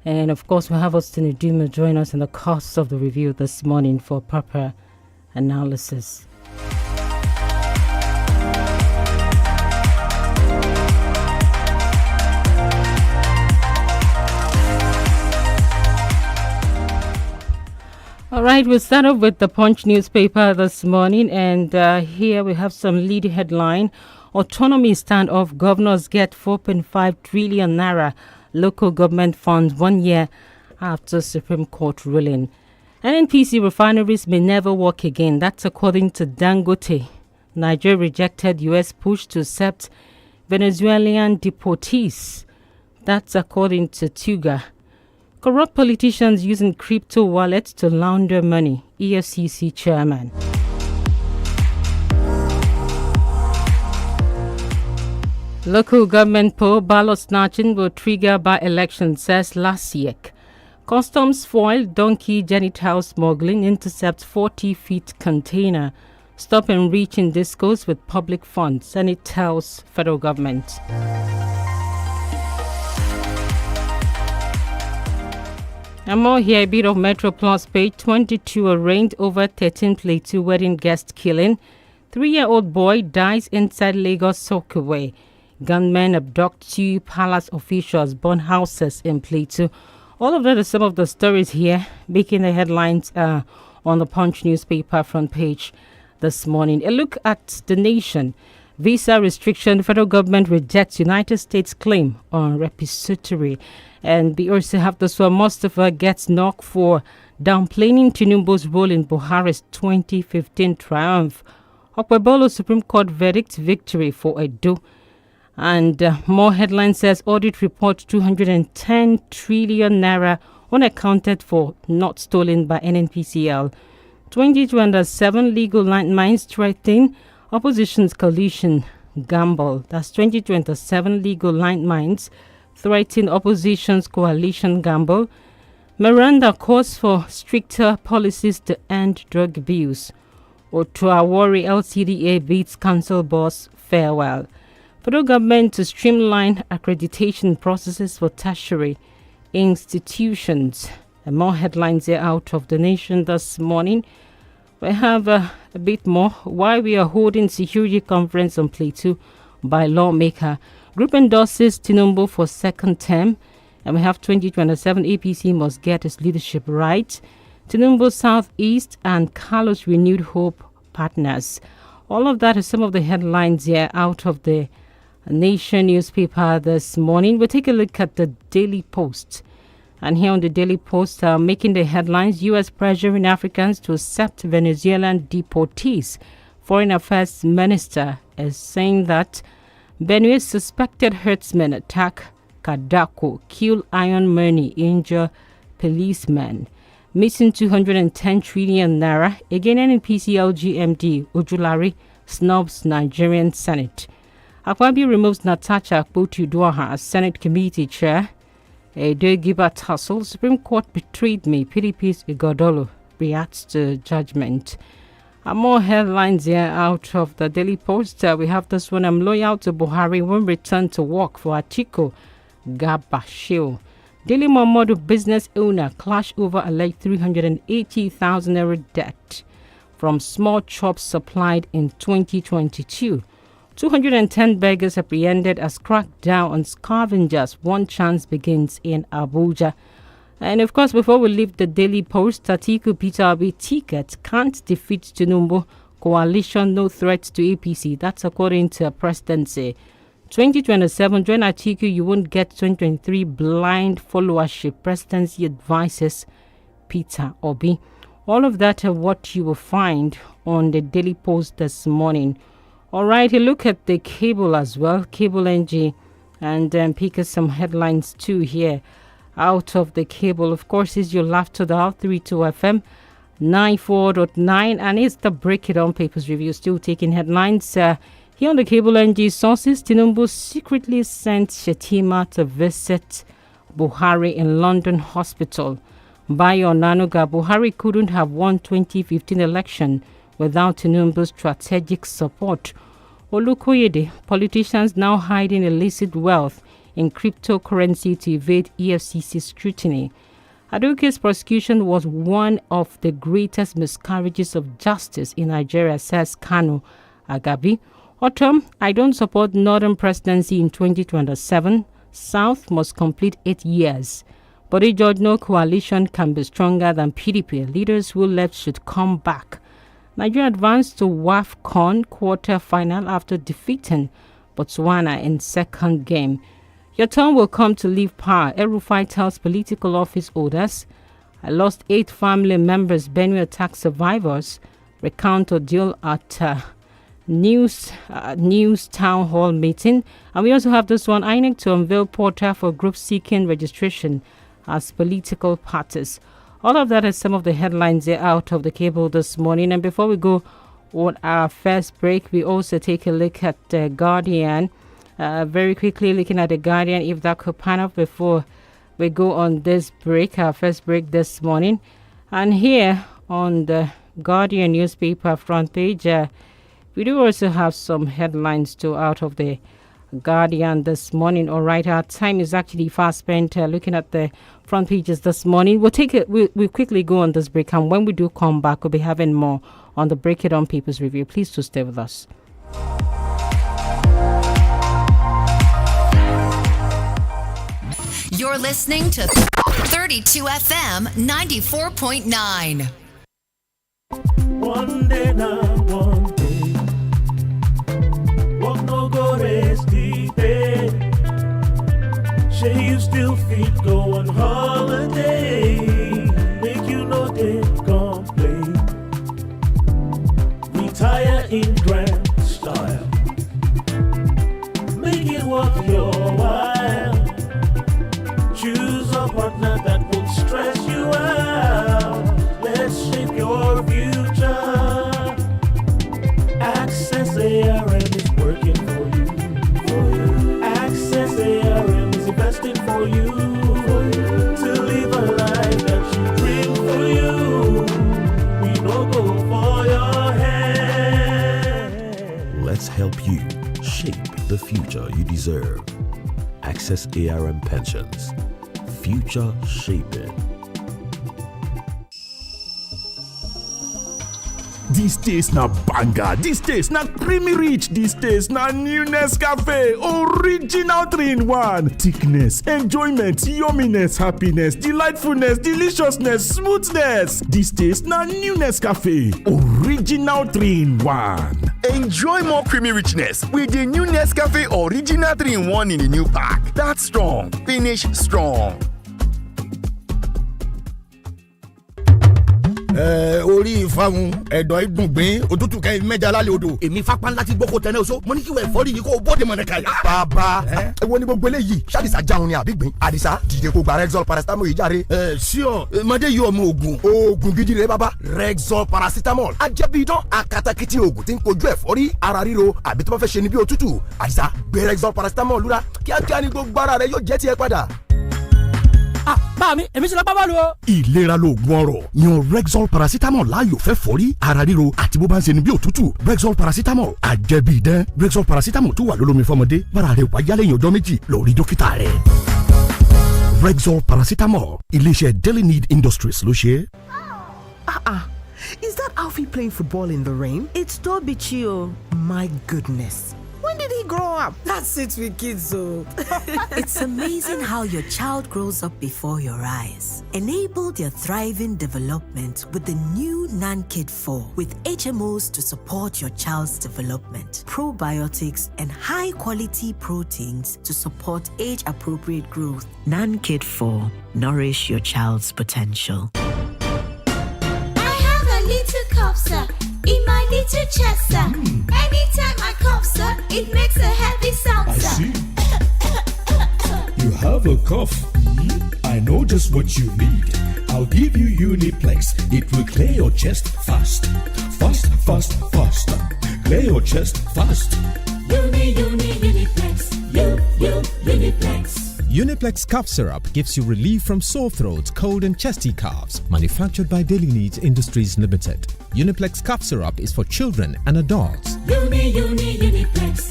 And of course, we have Austin Uduma join us in the course of the review this morning for proper analysis. All right, we'll start off with the Punch newspaper this morning, and here we have some lead headline. Autonomy standoff, governors get 4.5 trillion naira local government funds 1 year after Supreme Court ruling. NNPC refineries may never work again. That's according to Dangote. Nigeria rejected U.S. push to accept Venezuelan deportees. That's according to Tuga. Corrupt politicians using crypto wallets to launder money. EFCC chairman. Local government poll ballot snatching will trigger by-election, says Lasiek. Customs foil donkey genital smuggling, intercept 40-feet container. Stop enriching discos with public funds, Senate tells federal government. And more here, a bit of Metro Plus page 22 arraigned over 13 Plateau wedding guest killing. 3-year-old boy dies inside Lagos Sokaway. Gunmen abduct 2 palace officials, burn houses in Plateau. All of that are some of the stories here making the headlines on the Punch newspaper front page this morning. A look at the nation. Visa restriction, federal government rejects United States claim on repository. And we also have this one, Mustafa gets knocked for downplaying Tinubu's role in Buhari's 2015 triumph. Okpebolo Supreme Court verdict victory for Edo. And more headline says audit report 210 trillion naira unaccounted for not stolen by NNPCL. 2027 legal landmines threaten opposition's coalition gamble. That's 2027 legal landmines threaten opposition's coalition gamble. Miranda calls for stricter policies to end drug abuse. Otuawari LCDA beats council boss farewell. Federal government to streamline accreditation processes for tertiary institutions. And more headlines here out of the nation this morning. We have a bit more. Why we are holding security conference on Plateau by lawmaker. Group endorses Tinubu for second term. And we have 2027 APC must get its leadership right. Tinubu Southeast and Carlos renewed hope partners. All of that is some of the headlines here out of the Nation newspaper this morning. We'll take a look at the Daily Post. And here on the Daily Post, making the headlines, U.S. pressuring Africans to accept Venezuelan deportees. Foreign Affairs Minister is saying that Benue's suspected herdsmen attack Kadako, kill iron money, injure policemen. Missing 210 trillion naira. Again, NNPCL GMD Ojulari snubs Nigerian Senate. Akwabi removes Natasha Akpoti-Uduaghan as Senate Committee Chair. A day giver tussle. Supreme Court betrayed me. PDP's Ighodalo reacts to judgment. More headlines here out of the Daily Post. We have this one. I'm loyal to Buhari. Won't return to work for Atiku Gabashil. Daily Momodu business owner clash over alleged 380,000 naira debt from small chops supplied in 2022. 210 beggars apprehended as crackdown on scavengers. One chance begins in Abuja. And of course, before we leave the Daily Post, Atiku Peter Obi ticket can't defeat Tinubu. Coalition no threat to APC. That's according to a presidency. 2027, join Atiku, you won't get 2023 blind followership. Presidency advises Peter Obi. All of that are what you will find on the Daily Post this morning. All right, a look at the cable as well, Cable NG, and pick up some headlines too here out of the cable. Of course, is your laughter dial 32 FM 94.9, and it's the Break It On Papers review still taking headlines. Here on the Cable NG sources, Tinubu secretly sent Shetima to visit Buhari in London hospital. Bayo Nanuga, Buhari couldn't have won 2015 election without Tinubu's strategic support. Olukoyede, politicians now hiding illicit wealth in cryptocurrency to evade EFCC scrutiny. Aduke's prosecution was one of the greatest miscarriages of justice in Nigeria, says Kanu Agabi. Autumn, I don't support Northern presidency in 2027. South must complete 8 years. But a judge, no coalition can be stronger than PDP. Leaders who left should come back. Nigeria advanced to WAFCON quarter-final after defeating Botswana in second game. Your turn will come to leave power. El-Rufai tells political office holders. I lost 8 family members. Benue attack survivors recount ordeal at news town hall meeting. And we also have this one. INEC to unveil portal for groups seeking registration as political parties. All of that is some of the headlines out of the cable this morning. And before we go on our first break, we also take a look at the Guardian. Very quickly looking at the Guardian, if that could pan up before we go on this break, our first break this morning. And here on the Guardian newspaper front page, we do also have some headlines too out of the Guardian this morning. All right, our time is actually fast spent looking at the front pages this morning. We'll quickly go on this break, and when we do come back, we'll be having more on the Break It On Papers review. Please to stay with us. You're listening to 32 FM 94.9. One day now, one day. Walk no go rest deep in. Say you still fit go on holiday. Make you know they complain. Retire in grand style. Make it worth your while. Choose a partner that won't stress you out. Let's shape your future. Access ARM is working for you. Access ARM is investing for you. To live a life that you dream for you. We don't go for your head. Let's help you shape the future you deserve. Access ARM Pensions. Future shaping. This taste na banger, this taste na creamy rich, this taste na new Nescafe, original 3-in-1. Thickness, enjoyment, yumminess, happiness, delightfulness, deliciousness, smoothness. This taste na new Nescafe, original 3-in-1. Enjoy more creamy richness with the new Nescafe Original 3-in-1 in the new pack. That's strong, finish strong. Orí ìfàhùn ẹ̀dọ̀ ìdùngbìn òtútù kẹ́ mẹ́jà lálẹ́ odò. Èmi fapá ńlá ti gbọ́kọ̀ tẹ́lẹ̀ oṣó. Mo ní kí wọ́n ẹ̀fọ́rí yìí kó o bọ́ọ̀dì mọ̀nà kàyà. Bàbá wo ni gbogbo eléyìí? Ṣàdìsá jáun ni àbí gbìn? Àdìsá dìde kó gba Rexall paracetamol yìí járe. Ṣíọ mọdé yìí ọmọ oògùn gidi rẹ bàbá. Rexall paracetamol ajẹ́bí idán akatakiti oògùn tí ń kojú ẹ̀fọ́rí ara ríro àbí tó bá fẹ́ ṣe ni bí òtútù. Àdìsá gbé Rexall paracetamol lura kíákíá ni gbogbo ara rẹ yóò jẹ́ tiẹ̀ padà. Bá mi, èmi ṣe lọ bá bọ́ọ̀lù o. Ìlera lóògùn ọrọ̀ yan Rexall paracetamol láàyò fẹ́ fọ́rí ara ríro àti bó bá ń ṣe ni bí òtútù. Rexall paracetamol àjẹbí idán. Rexall paracetamol tó wà lólómi fọmọdé bára rẹ̀ wá yálẹ̀yìn ọjọ́ méjì lọ rí dókítà rẹ̀. Rexall paracetamol iléeṣẹ́ Daily Need Industries ló ṣe. Is that Alfie playing football in the rain? It's Toby Chio. My goodness. When did he grow up? That's it with kids, though. It's amazing how your child grows up before your eyes. Enable their thriving development with the new NanKid 4 with HMOs to support your child's development, probiotics, and high-quality proteins to support age-appropriate growth. NanKid 4. Nourish your child's potential. I have a little cough, sir, in my little chest, sir. Anytime I cough, sir, it makes a heavy sound, sir. I see. You have a cough. I know just what you need. I'll give you Uniplex. It will clear your chest fast. Fast, fast, fast. Clear your chest fast. Uniplex. Uniplex. Uniplex cough syrup gives you relief from sore throat, cold and chesty coughs. Manufactured by Daily Needs Industries Limited. Uniplex cough syrup is for children and adults. Uniplex.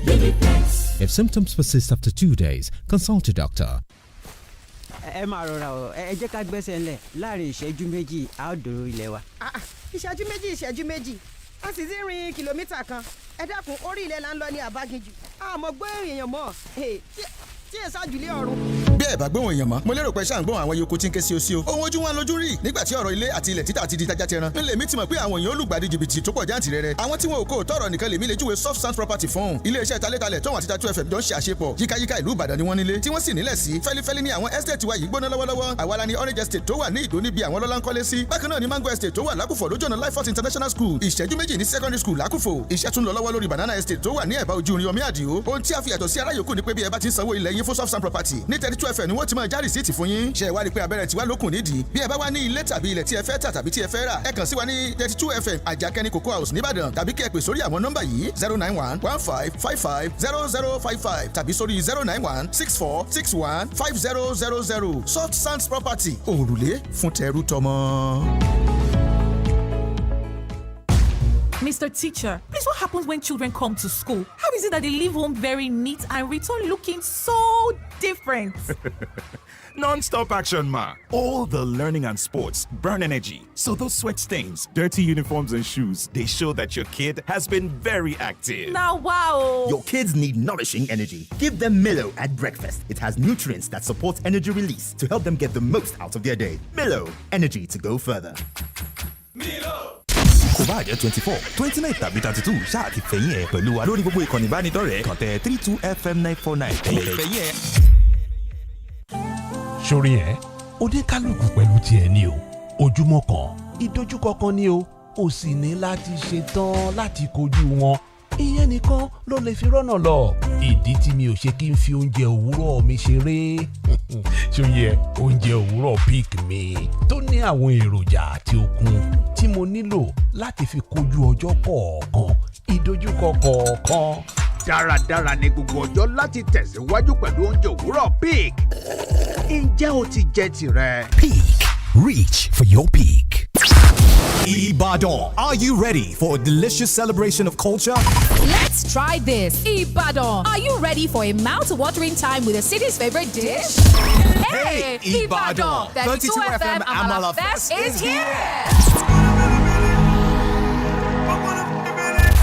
Uniplex. If symptoms persist after 2 days, consult your doctor. ẹ máa rọra o ẹ jẹ́ ká gbẹ́sẹ̀ ńlẹ̀ láàrin ìṣẹ́jú méjì a ó dòrò ilé wa. ìṣẹ́jú méjì a sì ti rin kìlómítà kan ẹ dákun orí ilẹ̀ là ń lọ ní àbáginjù àmọ́ gbé èèyàn mọ́ tí ẹ ṣáàjùlé ọ̀run. bí ẹ bá gbóhùn èèyàn mọ́ mo lérò pé ṣáà ń gbóhùn àwọn yòókù tí ń ké sí o sí o ohun ojú wọn lójú rí nígbà tí ọ̀rọ̀ ilé àti ilẹ̀ títà ti di tajà tẹran ń lèmi ti mọ̀ pé àwọn èèyàn olùgbàdì jìbìtì tó pọ̀ jáǹtì rẹ̀ àwọn tí wọn ò kó tọrọ nìkan lèmi lè júwe soft sand property fún iléeṣẹ́ talétalẹ̀ tó wà títa 2FM jọ ń ṣe àṣepọ̀ yíkáyíká ìlú Ìbàdàn ni wọ́n nílé tí wọ́n sì nílẹ̀ sí fẹ́lifẹ́li ní àwọn estate wa yìí gbóná lọ́wọ́lọ́wọ́ àwa la ní Orange Estate tó wà ní Ìdó níbi àwọn ọlọ́lá ń kọ́lé sí bákan náà ní Mango Estate tó wà lákùfọ̀ lójú ọ̀nà Lifehouse International School ìṣẹ́jú méjì ní secondary school lákùfọ̀ iṣẹ́ tún lọ lọ́wọ́ lórí Banana Estate tó wà ní ẹ̀bá ojú irin omi àdìo ohun tí a fi yàtọ̀ sí ará yòókù ni pé bí ẹ bá ti ń sanwó ilẹ̀ yín fún soft sand property ní 32FM ni wọ́n ti máa já rìsíìtì fún yín ṣe wá rí pé abẹ́rẹ́ tiwa lókun nídìí bí ẹ bá wá ní ilé tàbí ilẹ̀ tí ẹ fẹ́ tà tàbí tí ẹ fẹ́ rà ẹ kàn sí wa ní 32FM Àjàkẹ́ni Cocoa House nìbàdàn tàbí kí ẹ pè sórí àwọn nọ́mbà yìí 09115550055 tàbí sórí 09164615000 soft sands property òrùlé fún tẹrú tọmọ. Mr. Teacher, please what happens when children come to school? How is it that they leave home very neat and return looking so different? Non-stop action, ma. All the learning and sports burn energy. So those sweat stains, dirty uniforms and shoes, they show that your kid has been very active. Now, wow. Your kids need nourishing energy. Give them Milo at breakfast. It has nutrients that support energy release to help them get the most out of their day. Milo, energy to go further. Milo! kò bá jẹ́ 24 29 tàbí 32 ṣáà ti fẹ̀yìn ẹ̀ pẹ̀lú wa lórí gbogbo ìkànnì ìbánidọ́rẹ̀ẹ́ kàn tẹ 32FM 949 ẹ̀yẹ̀ fẹ̀yìn ẹ̀. sórí ẹ̀ oníkálukú pẹ̀lú tiẹ̀ ni o ojúmọ́ kan ìdojúkọ kan ni o ó sì ní láti ṣetán láti kojú wọn ìyẹn nìkan ló lè fi rọ́nà lọ ìdí tí mi ò ṣe kí n fi oúnjẹ òwúrọ̀ mi ṣeré ṣòye oúnjẹ òwúrọ̀ pick mi tó ní àwọn èròjà àti okun tí mo nílò láti fi kojú ọjọ́ kọ̀ọ̀kan ìdojúkọ kọ̀ọ̀kan. dáradára ní gbogbo ọjọ́ láti tẹ̀síwájú pẹ̀lú oúnjẹ òwúrọ̀ pick. ǹjẹ́ o ti jẹ tirẹ̀? Peak. Reach for your peak. Ibadan, are you ready for a delicious celebration of culture? Let's try this. Ibadan, are you ready for a mouth-watering time with the city's favorite dish? Hey, Ibadan, 32FM Amala Fest is here.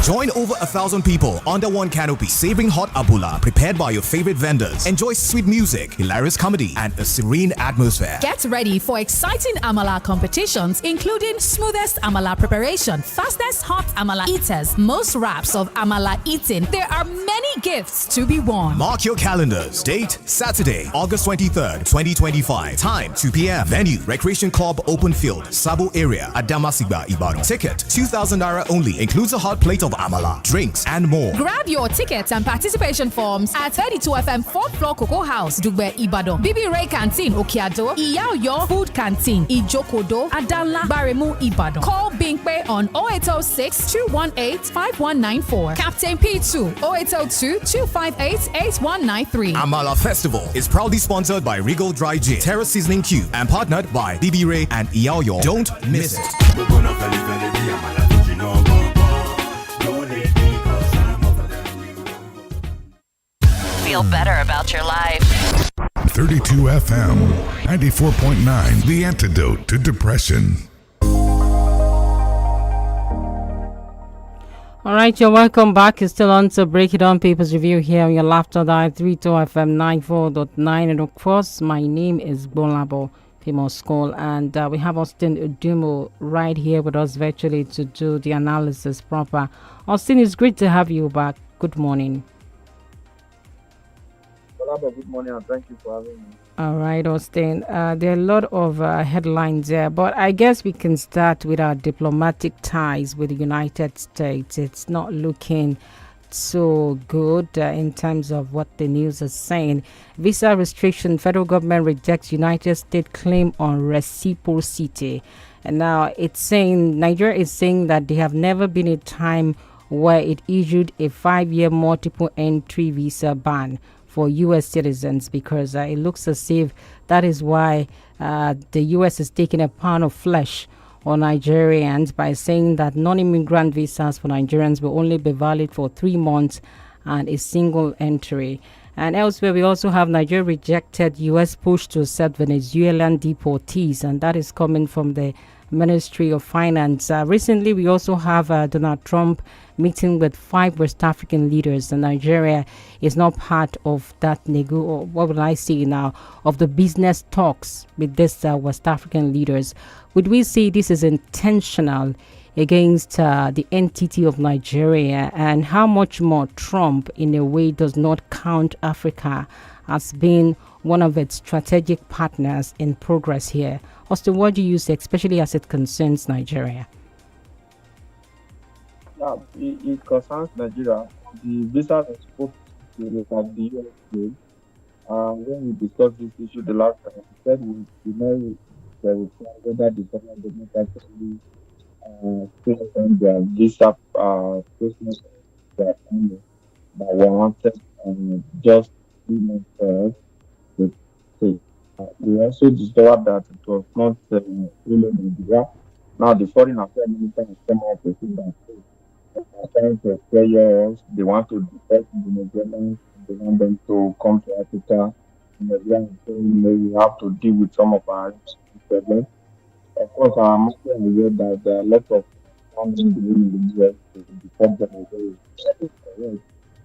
Join over 1,000 people under one canopy, savoring hot abula prepared by your favorite vendors. Enjoy sweet music, hilarious comedy, and a serene atmosphere. Get ready for exciting amala competitions, including smoothest amala preparation, fastest hot amala eaters, most wraps of amala eating. There are many gifts to be won. Mark your calendars. Date, Saturday, August 23rd, 2025. Time, 2 p.m. Venue, Recreation Club Open Field, Sabo area, Adamasingba, Ibadan. Ticket, 2,000 naira only. Includes a hot plate of amala, drinks, and more. Grab your tickets and participation forms at 32FM 4th floor Cocoa House, Dugbe, Ibadan. BB Ray Canteen, Okeado, 𝐒𝐻𝐿 Food Canteen, Ijokodo, Adanla, Baremu, Ibadan. Call Bingpe on 0806 218 5194. Captain P2 0802 258 8193. Amala Festival is proudly sponsored by Regal Dry Gin, Terra Seasoning Cube, and partnered by BB Ray and 𝐒𝐻𝐿. Don't miss it. Feel better about your life. 32FM 94.9, the antidote to depression. All right, you're welcome back. You're still on to Break It On Papers Review here on your Laughter Dial 32FM 94.9. And of course, my name is GBOLABO, Famous School, and we have Austin Udumo right here with us virtually to do the analysis proper. Austin, it's great to have you back. Good morning. Good morning, and thank you for having me. All right, Austin. There are a lot of headlines there, but I guess we can start with our diplomatic ties with the United States. It's not looking so good in terms of what the news is saying. Visa restriction, federal government rejects United States claim on reciprocity. And now it's saying, Nigeria is saying that there have never been a time where it issued a 5-year multiple entry visa ban for U.S. citizens, because it looks as if that is why the U.S. is taking a pound of flesh on Nigerians by saying that non-immigrant visas for Nigerians will only be valid for 3 months and a single entry. And elsewhere, we also have Nigeria rejected U.S. push to accept Venezuelan deportees, and that is coming from the Ministry of Finance. Recently, we also have Donald Trump meeting with 5 West African leaders, and Nigeria is not part of that or what will I say now, of the business talks with these West African leaders. Would we say this is intentional against the entity of Nigeria, and how much more Trump, in a way, does not count Africa as being one of its strategic partners in progress here? Austin, what do you say, especially as it concerns Nigeria? Yeah, it concerns Nigeria. The visa is supposed to look at the US trade. When we discussed this issue the last time, we said we know whether the federal government actually on their visa business that were wanted just 3 months to take. We also discovered that it was not really Nigeria. Now the foreign affairs minister has come out with that they are trying to pressure us. They want to deport the Venezuelans. They want them to come to Africa. Nigeria is saying we have to deal with some of our problems. Of course, I'm also aware that there are lots of families in the US to deport Venezuela.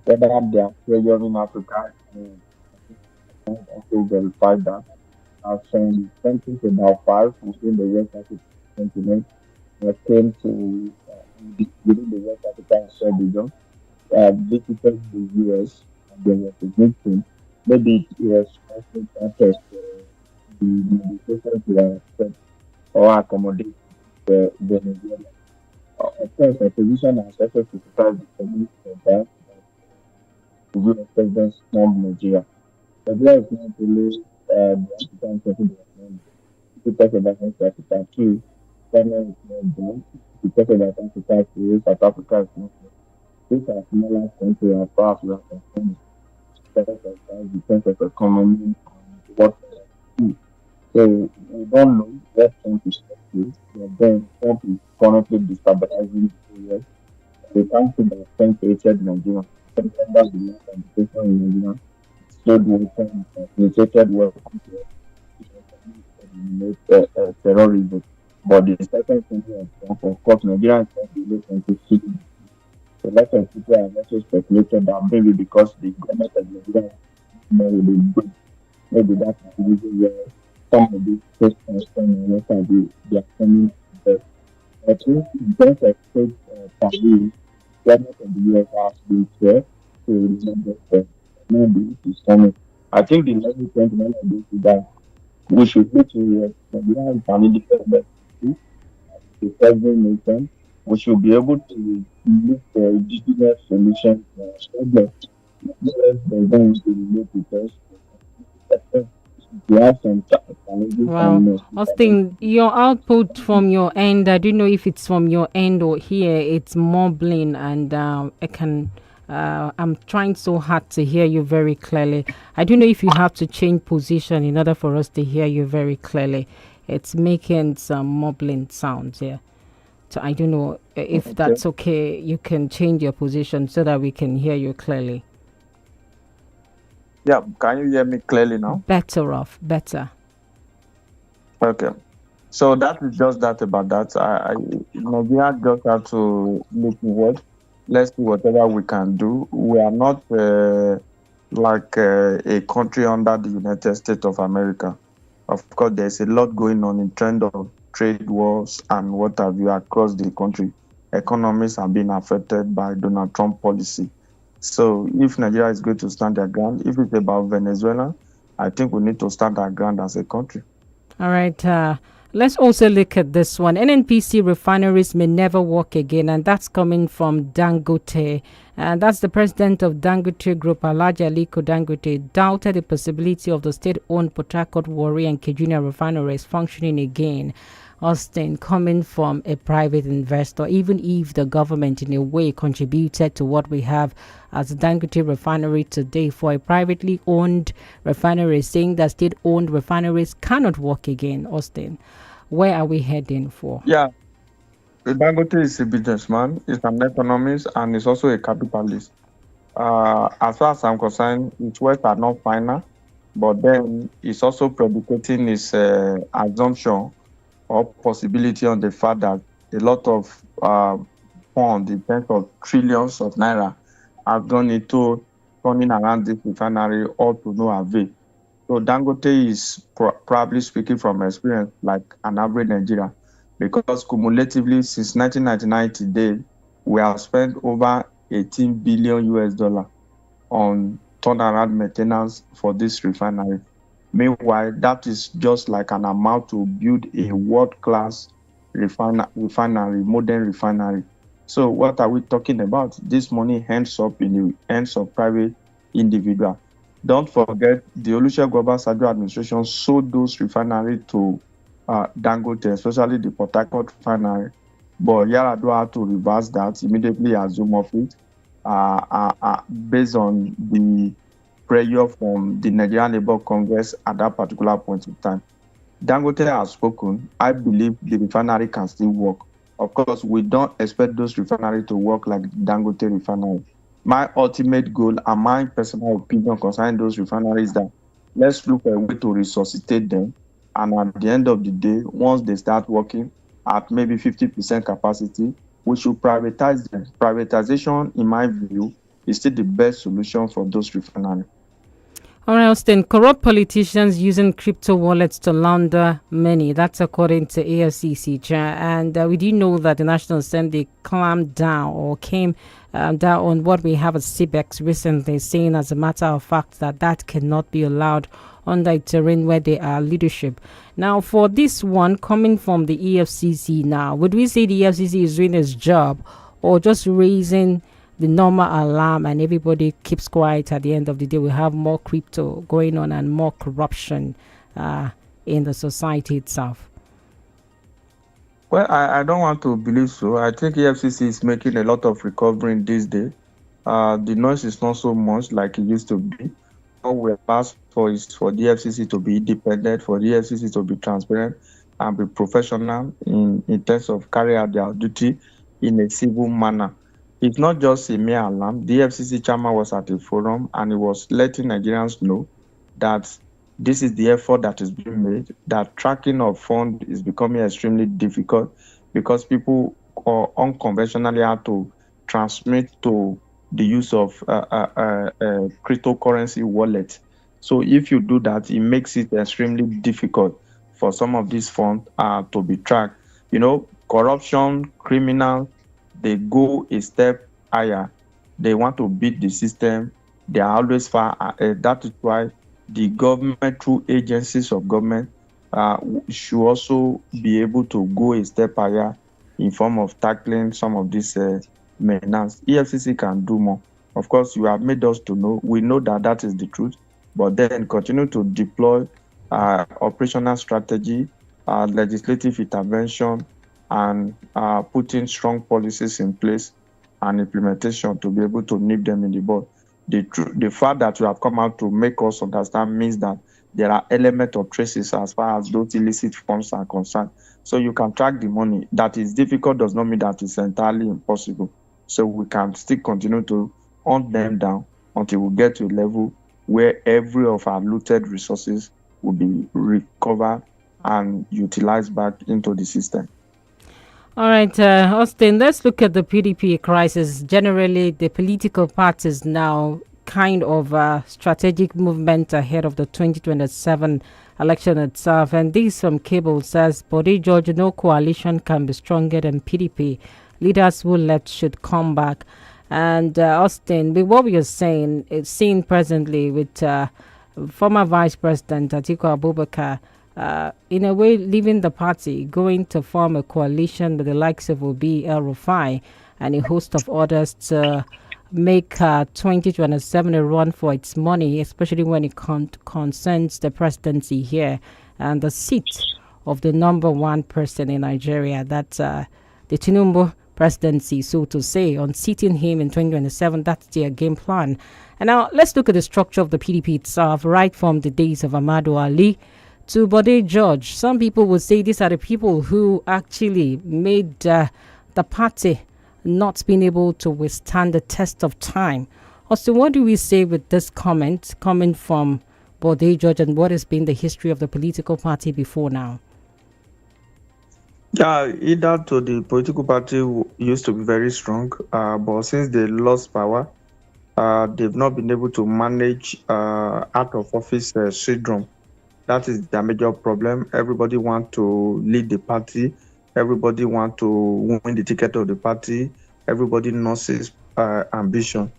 Whether they are pressuring Africa, I can also verify that. Some countries, about 5 within the West African continent, came to within the West African sub-region, visited the US, and they were resisting. Maybe it was also part of the negotiations to accept or accommodate Venezuela. Of course, the position has also criticized the community for that. The US President Trump Nigeria. Nigeria is not really the African continent. If you talk about West Africa too, China is not done. If you talk about Africa too, South Africa is not done. These are smaller countries as far as we are concerned. Because of economy and what they do. So we don't know what Trump is doing. Then Trump is currently destabilizing the US. The country that penetrated Nigeria, remember the last administration in Nigeria, showed weapons, facilitated weapons to terrorism. But the second thing is, of course, Nigeria is not related to city. A lot of people have also speculated that maybe because the government of Nigeria maybe that's the reason where some of these state and they are coming to I think in terms of state police, government of the US has been fair to remember that maybe it is coming. I think the level point one of this is that we should go to Nigeria is an independent the sovereign nation. We should be able to look for indigenous solutions to problems. They're going to relate with us. We have some challenges. Wow. Austin, your output from your end, I don't know if it's from your end or here, it's mumbling, and I'm trying so hard to hear you very clearly. I don't know if you have to change position in order for us to hear you very clearly. It's making some mumbling sounds here. So I don't know if that's okay. You can change your position so that we can hear you clearly. Yeah, can you hear me clearly now? Better. Okay. So that is just that about that. Nigeria just have to look forward. Let's do whatever we can do. We are not like a country under the United States of America. Of course, there's a lot going on in terms of trade wars and what have you across the country. Economies are being affected by Donald Trump policy. So if Nigeria is going to stand their ground, if it's about Venezuela, I think we need to stand our ground as a country. All right. Let's also look at this one. NNPC refineries may never work again, and that's coming from Dangote. And that's the president of Dangote Group, Alhaji Aliko Dangote, doubted the possibility of the state-owned Port Harcourt, Warri and Kejuna refineries functioning again. Austin, coming from a private investor, even if the government in a way contributed to what we have as Dangote refinery today, for a privately owned refinery, saying that state-owned refineries cannot work again. Austin, where are we heading for? Yeah, Dangote is a businessman, he's an economist, and he's also a capitalist. As far as I'm concerned, its words are not final, but then it's also predicating its assumption or possibility on the fact that a lot of funds, in terms of trillions of naira, have gone into turning around this refinery all to no avail. So Dangote is probably speaking from experience like an average Nigerian, because cumulatively since 1999 today, we have spent over 18 billion US dollar on turnaround maintenance for this refinery. Meanwhile, that is just like an amount to build a world-class refinery, modern refinery. So what are we talking about? This money ends up in the hands of private individual. Don't forget, the Olusegun Obasanjo administration sold those refineries to Dangote, especially the Port Harcourt refinery. But Yar'Adua had to reverse that, immediately assume of it, based on the pressure from the Nigerian Labour Congress at that particular point in time. Dangote has spoken. I believe the refinery can still work. Of course, we don't expect those refineries to work like Dangote refinery. My ultimate goal and my personal opinion concerning those refineries is that let's look for a way to resuscitate them. And at the end of the day, once they start working at maybe 50% capacity, we should privatize them. Privatization, in my view, is still the best solution for those refineries. All right, Austin, corrupt politicians using crypto wallets to launder money. That's according to AFCC chair. And we do know that the National Assembly clamped down or came down on what we have at CBEX recently, saying as a matter of fact that cannot be allowed under a terrain where they are leadership. Now, for this one coming from the EFCC now, would we say the EFCC is doing its job or just raising the normal alarm and everybody keeps quiet? At the end of the day, we have more crypto going on and more corruption in the society itself? Well, I don't want to believe so. I think EFCC is making a lot of recovery in this day. The noise is not so much like it used to be. What we have asked for is for the EFCC to be independent, for the EFCC to be transparent and be professional in terms of carry out their duty in a civil manner. It's not just a mere alarm. The FCC chairman was at a forum and he was letting Nigerians know that this is the effort that is being made, that tracking of funds is becoming extremely difficult because people unconventionally have to transmit to the use of cryptocurrency wallet. So if you do that, it makes it extremely difficult for some of these funds to be tracked. You know, corruption, criminals, they go a step higher. They want to beat the system. They are always far ahead. That is why the government, through agencies of government, should also be able to go a step higher in form of tackling some of these menace. EFCC can do more. Of course, you have made us to know. We know that is the truth. But then continue to deploy operational strategy, legislative intervention, and putting strong policies in place and implementation to be able to nip them in the bud. The fact that you have come out to make us understand means that there are elements of traces as far as those illicit funds are concerned. So you can track the money. That is difficult does not mean that it's entirely impossible. So we can still continue to hunt them down until we get to a level where every of our looted resources will be recovered and utilized back into the system. All right, Austin, let's look at the PDP crisis. Generally, the political parties now kind of strategic movement ahead of the 2027 election itself. And this from Cable says, Bode George, no coalition can be stronger than PDP. Leaders who left should come back. And Austin, with what we are saying, it's seen presently with former Vice President Atiku Abubakar, in a way, leaving the party, going to form a coalition with the likes of Obi El-Rufai and a host of others to make 2027 a run for its money, especially when it concerns the presidency here and the seat of the number one person in Nigeria. That's the Tinubu presidency, so to say, on seating him in 2027. That's their game plan. And now let's look at the structure of the PDP itself, right from the days of Ahmadu Ali to Bode George. Some people would say these are the people who actually made the party not being able to withstand the test of time Austin, what do we say with this comment coming from Bode George, and what has been the history of the political party before now? Yeah, either to the political party used to be very strong, but since they lost power, they've not been able to manage out of office syndrome. That is their major problem. Everybody wants to lead the party. Everybody wants to win the ticket of the party. Everybody nurses ambition.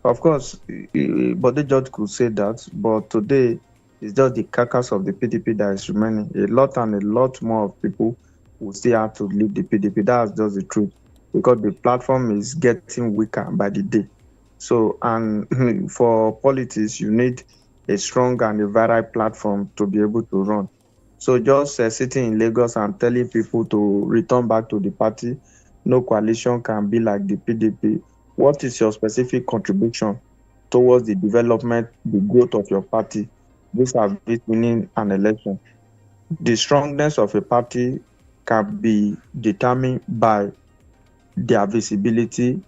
Of course, Bode George could say that, but today it's just the carcass of the PDP that is remaining. A lot more of people will still have to leave the PDP. That's just the truth, because the platform is getting weaker by the day. So, and for politics, you need a strong and a virile platform to be able to run. So just sitting in Lagos and telling people to return back to the party, no coalition can be like the PDP. What is your specific contribution towards the development, the growth of your party? This has been winning an election. The strongness of a party can be determined by their visibility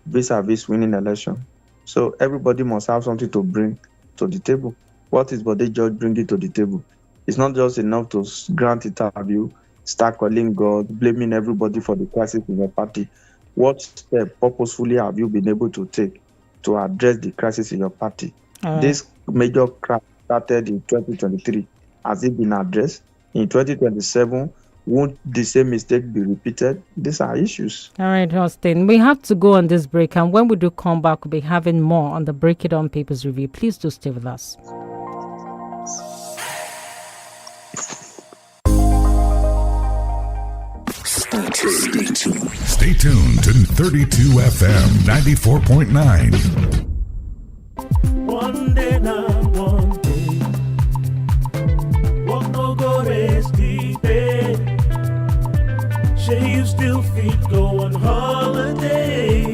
vis-a-vis winning election. So everybody must have something to bring to the table. What is Bode George bringing to the table? It's not just enough to grant interview, start calling God, blaming everybody for the crisis in your party. What step purposefully have you been able to take to address the crisis in your party? This major crash started in 2023. Has it been addressed? In 2027, won't the same mistake be repeated? These are issues. All right, Austin, we have to go on this break, and when we do come back, we'll be having more on the Break It On Papers review. Please do stay with us. Stay tuned to 32 FM 94.9. One day now, one day. Walk no go rest deep. Say you still fit go on holiday.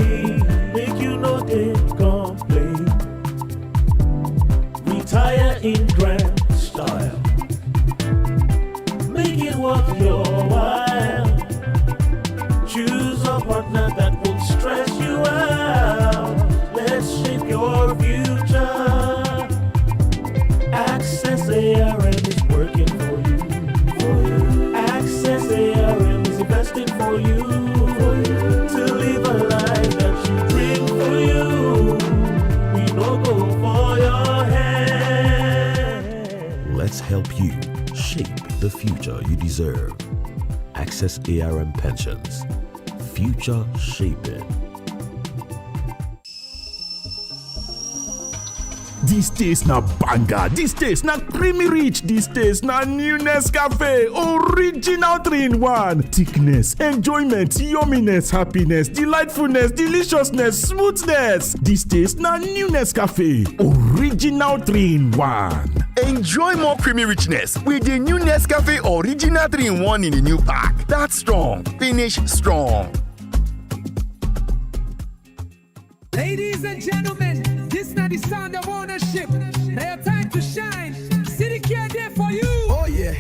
Make you know they complain. Retire in grand style. Make it worth your while. Choose a partner that won't stress you out. Let's shape your future. Access ARM is working for you. Access ARM is investing for you. To live a life that you dream for you. We don't go for your head. Let's help you shape the future you deserve. Access ARM Pensions. Future shaping. This taste na banger, this taste na creamy rich, this taste na new Nescafe, original 3-in-1. Thickness, enjoyment, yumminess, happiness, delightfulness, deliciousness, smoothness. This taste na new Nescafe, original 3-in-1. Enjoy more creamy richness with the new Nescafe Original 3-in-1 in the new pack. That's strong. Finish strong. Ladies and gentlemen, this is not the sound of ownership. Now your time to shine. City Care there for you. Oh yeah.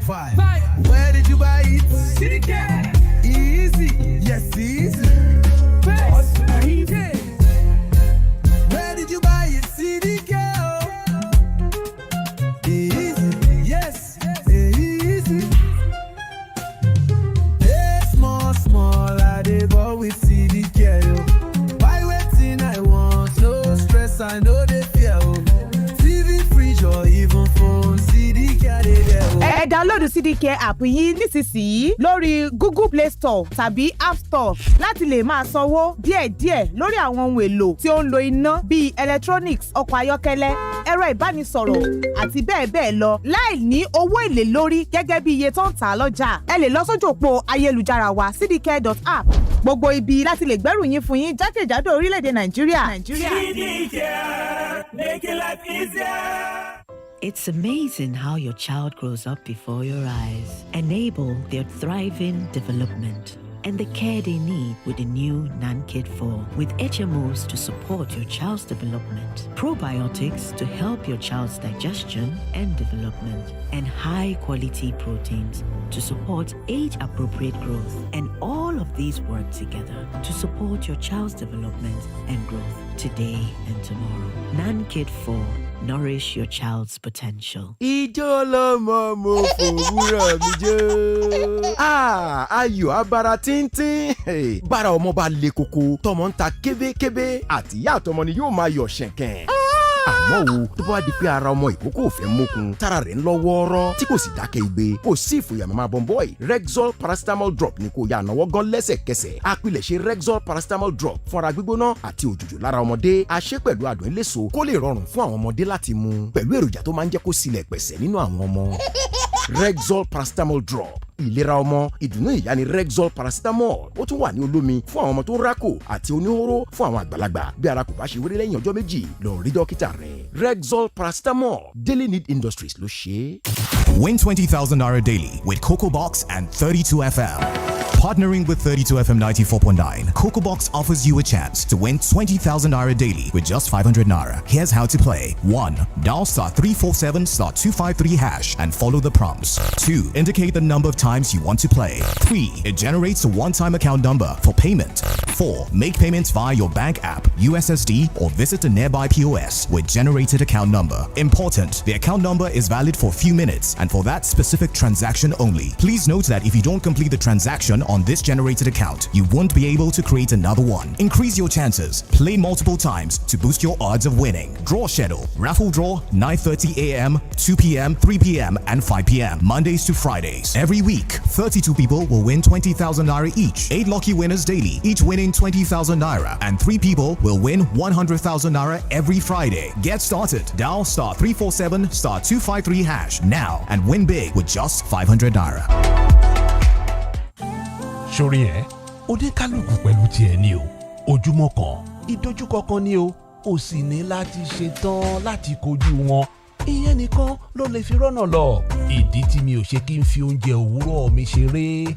Five. Where did you buy it? City Care. Easy. Yes, easy. First. Where did you buy it? City Care. Easy. Yes. Easy. Hey, small. I dey go with City Care. I know they fear. TV, fridge or even phone. CD Care dey there. Download CD Care app yìí nísinsìnyí lórí Google Play Store tàbí App Store láti lè máa sanwó díẹ̀díẹ̀ lórí àwọn ohun èlò tí ó ń lo iná bíi electronics, ọkọ̀ ayọ́kẹ́lẹ́, ẹ̀rọ ìbánisọ̀rọ̀ àti bẹ́ẹ̀ bẹ́ẹ̀ lọ láì ní owó èlé lórí gẹ́gẹ́ bí iye tó ń tà lọ́jà. Ẹ lè lọ sójú òpó ayélujára wa cdcare.app. Gbogbo ibi láti lè gbẹ́rù yín fún yín jákèjádò orílẹ̀-èdè Nàìjíríà. CDCare, making life easier. It's amazing how your child grows up before your eyes. Enable their thriving development and the care they need with the new NanKid 4 with HMOs to support your child's development, probiotics to help your child's digestion and development, and high-quality proteins to support age-appropriate growth. And all of these work together to support your child's development and growth. today and tomorrow. NanKid 4. Nourish your child's potential. Ijó lọmọ mo fòwúrọ̀ mi jó. Ayọ̀ abara tíntín. Bára ọmọ bá le koko, tọmọ ń ta kébékébé, àtìyá àtọmọ ni yóò máa yọ̀ ṣẹ̀kẹ̀. Àmọ́ o, tó bá di pé ara ọmọ ìkókó ò fẹ́ mókun, tára rẹ̀ ń lọ wọ́ọ́rọ́, tí kò sì dákẹ́ igbe, kò sí ìfòyà màmá bọ́m̀bọ́ì. Rexall paracetamol drop ni kò yá ànáwọ́ gan lẹ́sẹ̀kẹsẹ̀. Apilẹ̀ṣẹ̀ Rexall paracetamol drop fún ara gbígbóná àti òjòjò lára ọmọdé. A ṣe pẹ̀lú àdùn eléso kó lè rọrùn fún àwọn ọmọdé láti mu, pẹ̀lú èròjà tó máa ń jẹ́ kó silẹ̀ pẹ̀sẹ̀ nínú àwọn ọmọ. Rexall paracetamol drop. Ìlera ọmọ, ìdùnnú ìyá ni Rexall paracetamol. Ó tún wà ní olómi fún àwọn ọmọ tó ń rákò àti oníhóró fún àwọn àgbàlagbà. Bí ara kò bá ṣe wéré lẹ́yìn ọjọ́ méjì, lọ rí dókítà rẹ̀. Rexall paracetamol. Daily Need Industries ló ṣe. Win 20,000 naira daily with Cocoa Box and 32 FM. Partnering with 32 FM 94.9, Cocoa Box offers you a chance to win 20,000 naira daily with just 500 naira. Here's how to play. 1. Dial *347*253# and follow the prompts. 2. Indicate the number of times you want to play. 3. It generates a one-time account number for payment. 4. Make payments via your bank app, USSD, or visit a nearby POS with generated account number. Important, the account number is valid for a few minutes and for that specific transaction only. Please note that if you don't complete the transaction on this generated account, you won't be able to create another one. Increase your chances. Play multiple times to boost your odds of winning. Draw schedule. Raffle draw 9:30 a.m., 2 p.m., 3 p.m., and 5 p.m. Mondays to Fridays. Every week, 32 people will win 20,000 naira each. 8 lucky winners daily, each winning 20,000 naira. And 3 people will win 100,000 naira every Friday. Get started. Dial *347*253# now and win big with just 500 naira. Sórí ẹ̀ oníkálùkù pẹ̀lú tiẹ̀ ni o, ojúmọ́ kan ìdojúkọ kan ni o, ó sì ní láti ṣetán láti kojú wọn. Ìyẹn nìkan ló lè fi rọ́nà lọ. Ìdí tí mi ò ṣe kí n fi oúnjẹ òwúrọ̀ mi ṣeré.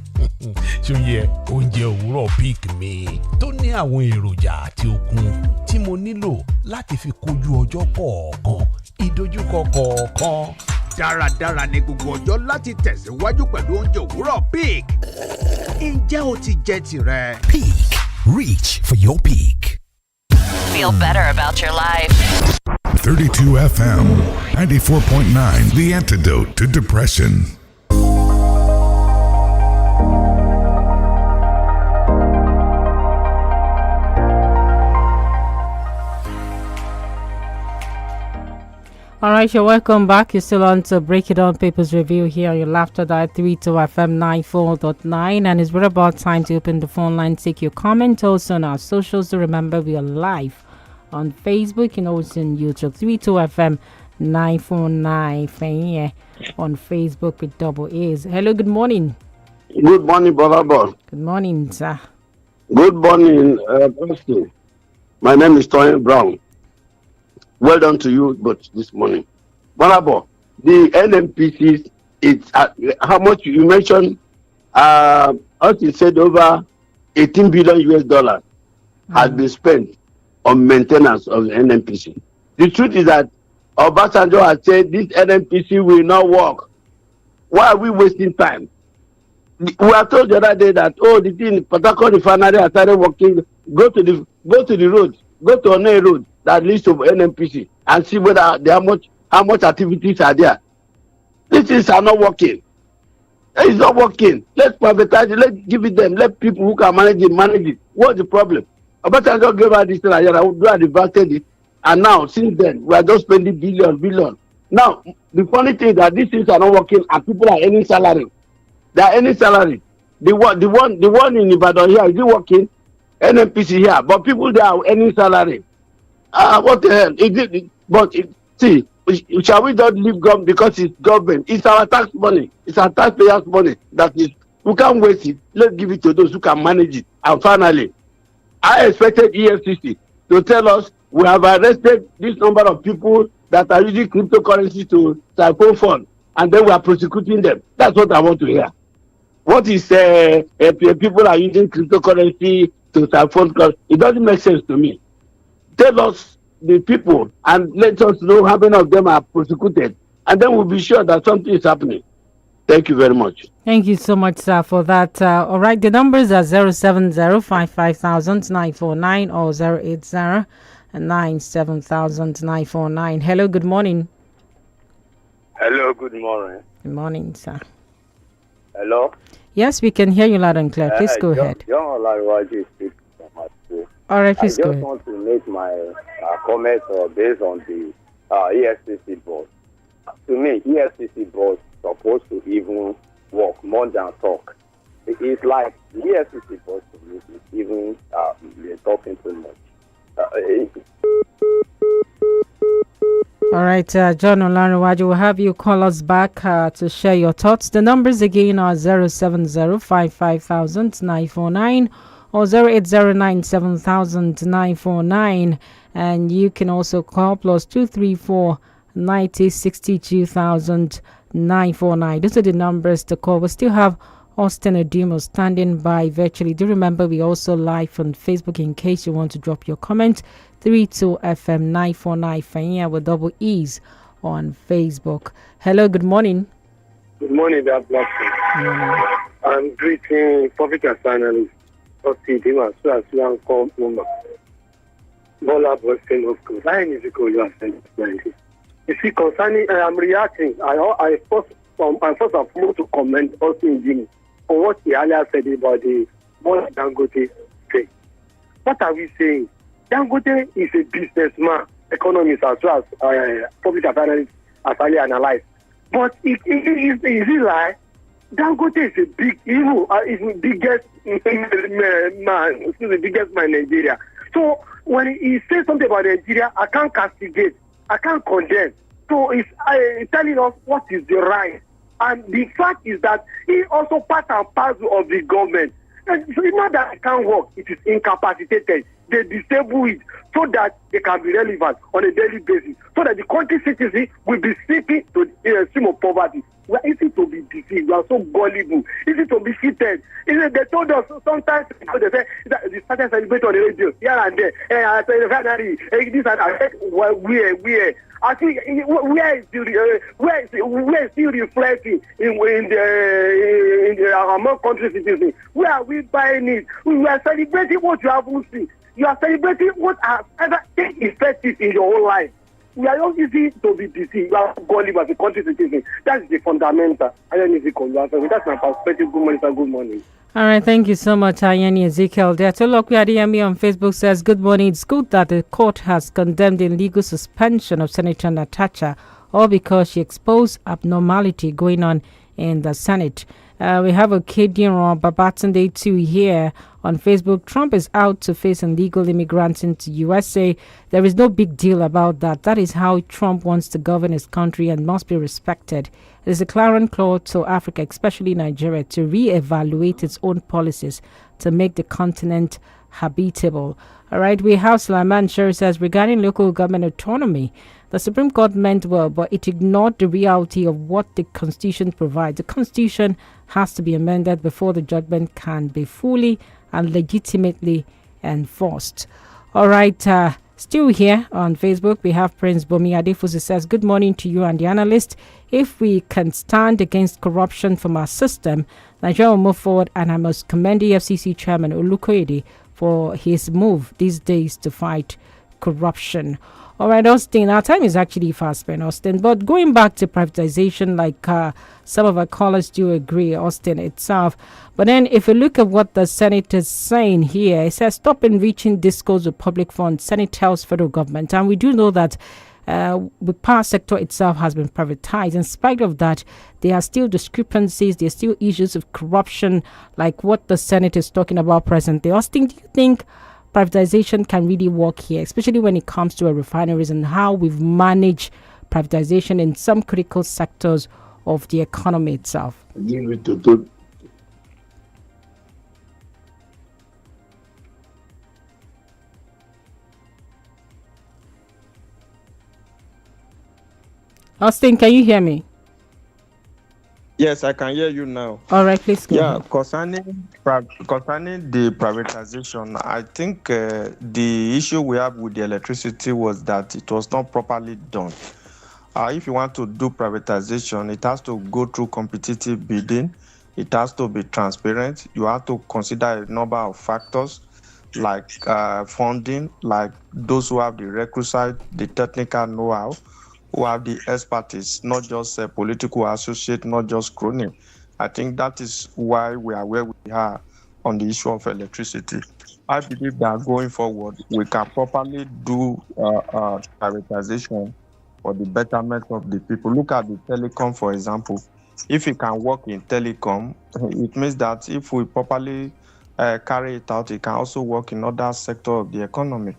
Ṣòye oúnjẹ òwúrọ̀ Peak mi tó ní àwọn èròjà àti okun tí mo nílò láti fi kojú ọjọ́ kọ̀ọ̀kan, ìdojúkọ kọ̀ọ̀kan. Dáradára ní gbogbo ọjọ́ láti tẹ̀síwájú pẹ̀lú oúnjẹ òwúrọ̀ Peak. Ǹjẹ́ o ti jẹ tirẹ̀? Peak. Reach for your peak. Feel better about your life. 32 FM 94.9, the antidote to depression. All right, you're welcome back. You're still on to Break It On Papers Review here on your Laughter Dial 32 FM 94.9. And it's very about time to open the phone line, take your comment also on our socials. So remember, we are live on Facebook and also on YouTube. 32 FM 949 on Facebook with double A's. Hello, good morning. Good morning, Brother Boss. Good morning, sir. Good morning, Pastor. My name is Tony Brown. Well done to you, but this morning. Brother, the NMPCs, it's how much you mentioned, as you said, over 18 billion US dollars has been spent on maintenance of the NMPC. The truth is that Obasanjo has said this NMPC will not work. Why are we wasting time? We were told the other day that the thing Port Harcourt refinery has started working. Go to the road, go to Oney Road that leads to NMPC and see whether how much activities are there. These things are not working. It's not working. Let's privatize it. Let's give it them. Let people who can manage it. What's the problem? Obasanjo gave out this thing and do advanced it. And now, since then, we are just spending billion. Now, the funny thing is that these things are not working and people are earning salary. They are earning salary. The one in Ibadan here, is it working? NMPC here, but people there are earning salary. What the hell? See, shall we not leave government because it's government? It's our tax money. It's our taxpayers' money. That is, we can't waste it. Let's give it to those who can manage it. And finally, I expected EFCC to tell us we have arrested this number of people that are using cryptocurrency to siphon funds, and then we are prosecuting them. That's what I want to hear. What is people are using cryptocurrency to siphon? It doesn't make sense to me. Tell us the people and let us know how many of them are prosecuted, and then we'll be sure that something is happening. Thank you very much. Thank you so much, sir, for that. All right, the numbers are 070-55,949 or 080-9790-949. Hello, good morning. Hello, good morning. Good morning, sir. Hello? Yes, we can hear you loud and clear. Please go ahead. John Olariwaju speaks from my school. All right, please go I ahead. just want to make my comments based on the EFCC board. To me, EFCC board supposed to even work more than talk. It's like the EFCC board to me is even they're talking too much. All right, John Olariwaju, will have you call us back to share your thoughts. The numbers again are 070-55,949 or 080-97,949. And you can also call +234 90 62,949. Those are the numbers to call. We still have Austin Adimo standing by virtually. Do remember we also live on Facebook in case you want to drop your comment. 32FM 949 Fanya with double E's on Facebook. Hello, good morning. Good morning, that blessing. I'm greeting public analyst of Tidima, so as you call Mumba. GBOLABO of course. 𝐒𝐻𝐿 you are saying. You see, concerning, I'm reacting. I first and foremost to comment also in Jimmy on what he earlier said about the Bola Dangote thing. What are we saying? Dangote is a businessman, economist as well as public affairs as earlier analyzed. But is it like Dangote is a big evil, is the biggest man, the biggest man in Nigeria. So when he says something about Nigeria, I can't castigate, I can't condemn. So it's telling us what is the right. And the fact is that he also part and parcel of the government. And so it's not that it can't work, it is incapacitated. They disable it so that they can be relevant on a daily basis, so that the country citizens will be sinking to the stream of poverty. We are easy to be deceived. We are so gullible. Easy to be cheated. They told us sometimes, they say that they started celebrating on the radio here and there. This and that. Where? I think where is still reflecting in the among country citizens? Where are we buying it? We are celebrating what you haven't seen. You are celebrating what has ever taken effective in your whole life. We are not easy to be deceived. You are gullible as a country citizen. That's the fundamental. I don't need to call you. That's my perspective. Good morning, sir. Good morning. All right, thank you so much, 𝐒𝐻𝐿. There, Tolokwe Adeyemi on Facebook says, good morning. It's good that the court has condemned the illegal suspension of Senator Natasha, all because she exposed abnormality going on in the Senate. We have a Kediran Babatunde too here on Facebook. Trump is out to face illegal immigrants into USA. There is no big deal about that. That is how Trump wants to govern his country and must be respected. It is a clarion call to Africa, especially Nigeria, to re-evaluate its own policies to make the continent habitable. All right, we have Sulaiman Sherry says, regarding local government autonomy, the Supreme Court meant well, but it ignored the reality of what the Constitution provides. The Constitution has to be amended before the judgment can be fully and legitimately enforced. All right, still here on Facebook, we have Prince Bomi Adefusi says, good morning to you and the analyst. If we can stand against corruption from our system, Nigeria will move forward, and I must commend the FCC Chairman 𝐒𝐿 for his move these days to fight corruption. All right, Austin, our time is actually fast spent, Austin. But going back to privatization, like some of our callers do agree, Austin, itself. But then if you look at what the Senate is saying here, it says stop enriching discourse with public funds. Senate tells federal government. And we do know that the power sector itself has been privatized. In spite of that, there are still discrepancies. There are still issues of corruption, like what the Senate is talking about presently. Austin, do you think privatization can really work here, especially when it comes to our refineries and how we've managed privatization in some critical sectors of the economy itself? Austin, can you hear me? Yes, I can hear you now. All right, please go ahead. Concerning the privatization, I think the issue we have with the electricity was that it was not properly done. If you want to do privatization, it has to go through competitive bidding. It has to be transparent. You have to consider a number of factors. like funding, like those who have the requisite, the technical know-how, who have the expertise, not just a political associate, not just crony. I think that is why we are where we are on the issue of electricity. I believe that going forward, we can properly do privatization for the betterment of the people. Look at the telecom, for example. If it can work in telecom, it means that if we properly carry it out, it can also work in other sectors of the economy.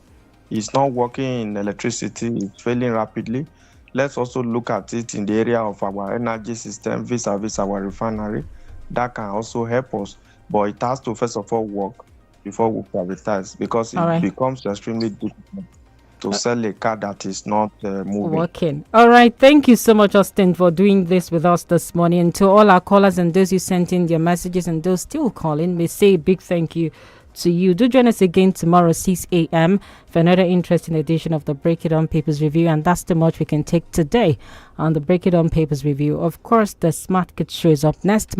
It's not working in electricity, it's failing rapidly. Let's also look at it in the area of our energy system vis-a-vis our refinery. That can also help us, but it has to first of all work before we privatize, because it becomes extremely difficult to sell a car that is not moving. Working. All right. Thank you so much, Austin, for doing this with us this morning. And to all our callers and those who sent in their messages and those still calling, we say a big thank you to you. Do join us again tomorrow, 6 a.m. for another interesting edition of the Break It On Papers Review. And that's the much we can take today on the Break It On Papers Review. Of course, the Smart Kid Show is up next.